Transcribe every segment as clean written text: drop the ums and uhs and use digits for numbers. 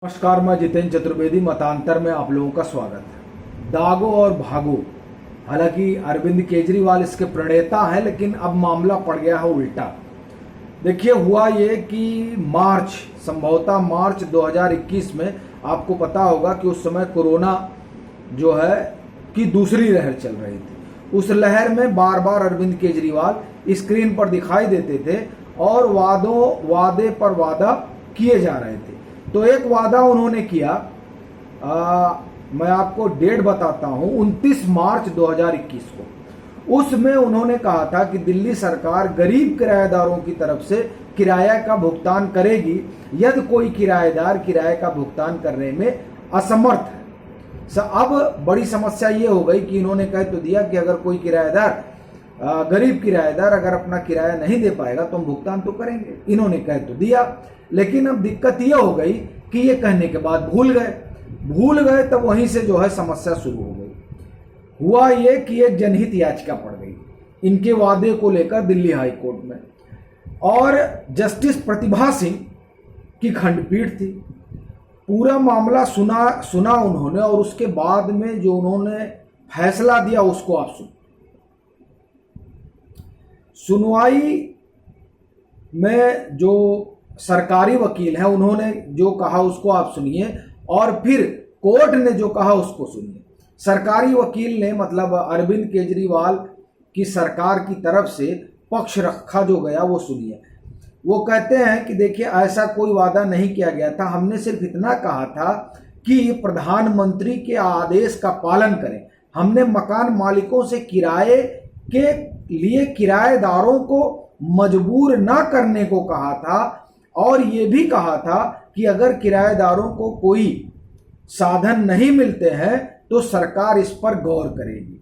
नमस्कार, मैं जितेंद्र चतुर्वेदी मतांतर में आप लोगों का स्वागत है। दागो और भागो, हालांकि अरविंद केजरीवाल इसके प्रणेता हैं, लेकिन अब मामला पड़ गया है उल्टा। देखिए, हुआ ये कि संभवतः मार्च 2021 में आपको पता होगा कि उस समय कोरोना जो है की दूसरी लहर चल रही थी। उस लहर में बार बार अरविंद केजरीवाल स्क्रीन पर दिखाई देते थे और वादे पर वादा किए जा रहे थे। तो एक वादा उन्होंने किया, मैं आपको डेट बताता हूं, 29 मार्च 2021 को। उसमें उन्होंने कहा था कि दिल्ली सरकार गरीब किराएदारों की तरफ से किराया का भुगतान करेगी यदि कोई किराएदार किराए का भुगतान करने में असमर्थ है। अब बड़ी समस्या ये हो गई कि इन्होंने कह तो दिया कि अगर कोई किराएदार, गरीब किराएदार अगर अपना किराया नहीं दे पाएगा तो हम भुगतान तो करेंगे। इन्होंने कह तो दिया, लेकिन अब दिक्कत यह हो गई कि ये कहने के बाद भूल गए। तब वहीं से जो है समस्या शुरू हो गई। हुआ ये कि एक जनहित याचिका पड़ गई इनके वादे को लेकर दिल्ली हाई कोर्ट में, और जस्टिस प्रतिभा सिंह की खंडपीठ थी। पूरा मामला सुना उन्होंने, और उसके बाद में जो उन्होंने फैसला दिया उसको आप सुनवाई में जो सरकारी वकील हैं उन्होंने जो कहा उसको आप सुनिए, और फिर कोर्ट ने जो कहा उसको सुनिए। सरकारी वकील ने, मतलब अरविंद केजरीवाल की सरकार की तरफ से पक्ष रखा जो गया वो सुनिए। वो कहते हैं कि देखिए, ऐसा कोई वादा नहीं किया गया था, हमने सिर्फ इतना कहा था कि प्रधानमंत्री के आदेश का पालन करें। हमने मकान मालिकों से किराए के लिए किराएदारों को मजबूर ना करने को कहा था, और ये भी कहा था कि अगर किराएदारों को कोई साधन नहीं मिलते हैं तो सरकार इस पर गौर करेगी।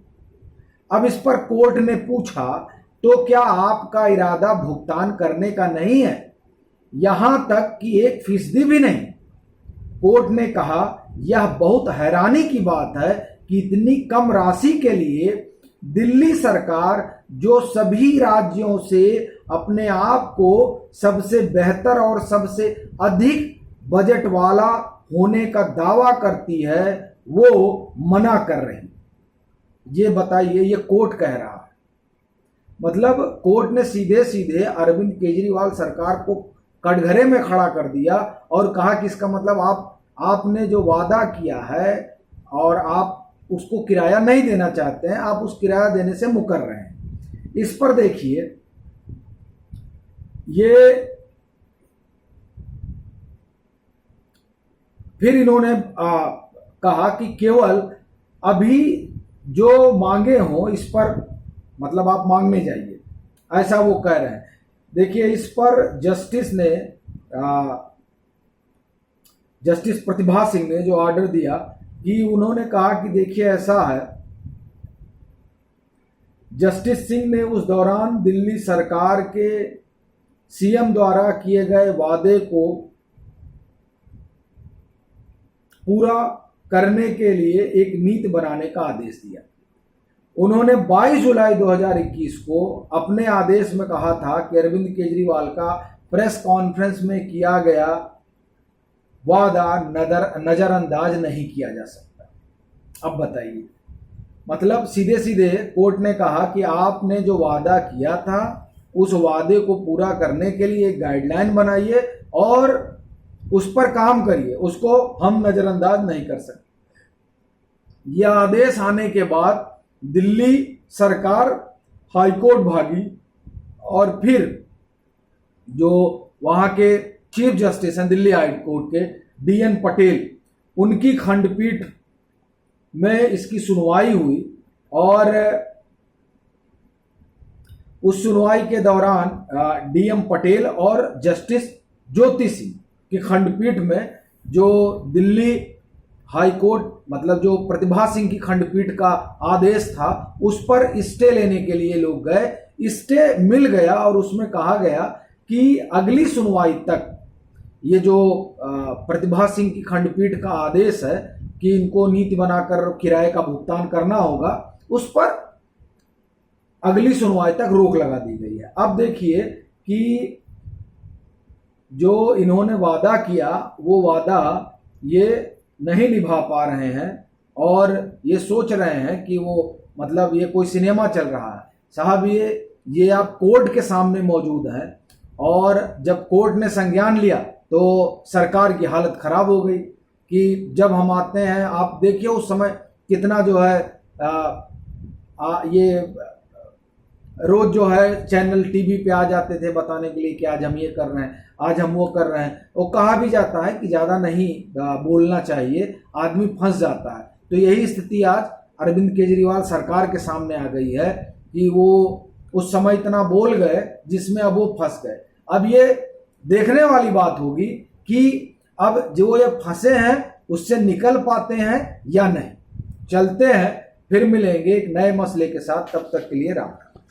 अब इस पर कोर्ट ने पूछा, तो क्या आपका इरादा भुगतान करने का नहीं है? यहां तक कि 1% भी नहीं। कोर्ट ने कहा, यह बहुत हैरानी की बात है कि इतनी कम राशि के लिए दिल्ली सरकार, जो सभी राज्यों से अपने आप को सबसे बेहतर और सबसे अधिक बजट वाला होने का दावा करती है, वो मना कर रही। ये बताइए, ये कोर्ट कह रहा है। मतलब कोर्ट ने सीधे सीधे अरविंद केजरीवाल सरकार को कटघरे में खड़ा कर दिया और कहा कि इसका मतलब आपने जो वादा किया है और आप उसको किराया नहीं देना चाहते हैं, आप उस किराया देने से मुकर रहे हैं। इस पर देखिए, ये फिर इन्होंने कहा कि केवल अभी जो मांगे हो इस पर, मतलब आप मांगने जाइए, ऐसा वो कह रहे हैं। देखिए, इस पर जस्टिस प्रतिभा सिंह ने जो ऑर्डर दिया कि उन्होंने कहा कि देखिए, ऐसा है, जस्टिस सिंह ने उस दौरान दिल्ली सरकार के सीएम द्वारा किए गए वादे को पूरा करने के लिए एक नीति बनाने का आदेश दिया। उन्होंने 22 जुलाई 2021 को अपने आदेश में कहा था कि अरविंद केजरीवाल का प्रेस कॉन्फ्रेंस में किया गया वादा नजरअंदाज नहीं किया जा सकता। अब बताइए, मतलब सीधे सीधे कोर्ट ने कहा कि आपने जो वादा किया था उस वादे को पूरा करने के लिए एक गाइडलाइन बनाइए और उस पर काम करिए, उसको हम नजरअंदाज नहीं कर सकते। यह आदेश आने के बाद दिल्ली सरकार हाईकोर्ट भागी, और फिर जो वहां के चीफ जस्टिस हैं दिल्ली हाई कोर्ट के, DN पटेल, उनकी खंडपीठ में इसकी सुनवाई हुई। और उस सुनवाई के दौरान DM पटेल और जस्टिस ज्योति सिंह की खंडपीठ में, जो दिल्ली हाई कोर्ट, मतलब जो प्रतिभा सिंह की खंडपीठ का आदेश था, उस पर स्टे लेने के लिए लोग गए। स्टे मिल गया और उसमें कहा गया कि अगली सुनवाई तक ये जो प्रतिभा सिंह की खंडपीठ का आदेश है कि इनको नीति बनाकर किराए का भुगतान करना होगा, उस पर अगली सुनवाई तक रोक लगा दी गई है। अब देखिए कि जो इन्होंने वादा किया वो वादा ये नहीं निभा पा रहे हैं और ये सोच रहे हैं कि वो मतलब ये कोई सिनेमा चल रहा है। साहब ये आप कोर्ट के सामने मौजूद हैं और जब कोर्ट ने संज्ञान लिया तो सरकार की हालत खराब हो गई कि जब हम आते हैं, आप देखिए उस समय कितना जो है ये रोज जो है चैनल टीवी पे आ जाते थे बताने के लिए कि आज हम ये कर रहे हैं, आज हम वो कर रहे हैं। वो कहा भी जाता है कि ज़्यादा नहीं बोलना चाहिए, आदमी फंस जाता है। तो यही स्थिति आज अरविंद केजरीवाल सरकार के सामने आ गई है कि वो उस समय इतना बोल गए जिसमें अब वो फंस गए। अब ये देखने वाली बात होगी कि अब जो ये फंसे हैं उससे निकल पाते हैं या नहीं। चलते हैं, फिर मिलेंगे एक नए मसले के साथ, तब तक के लिए राम राम।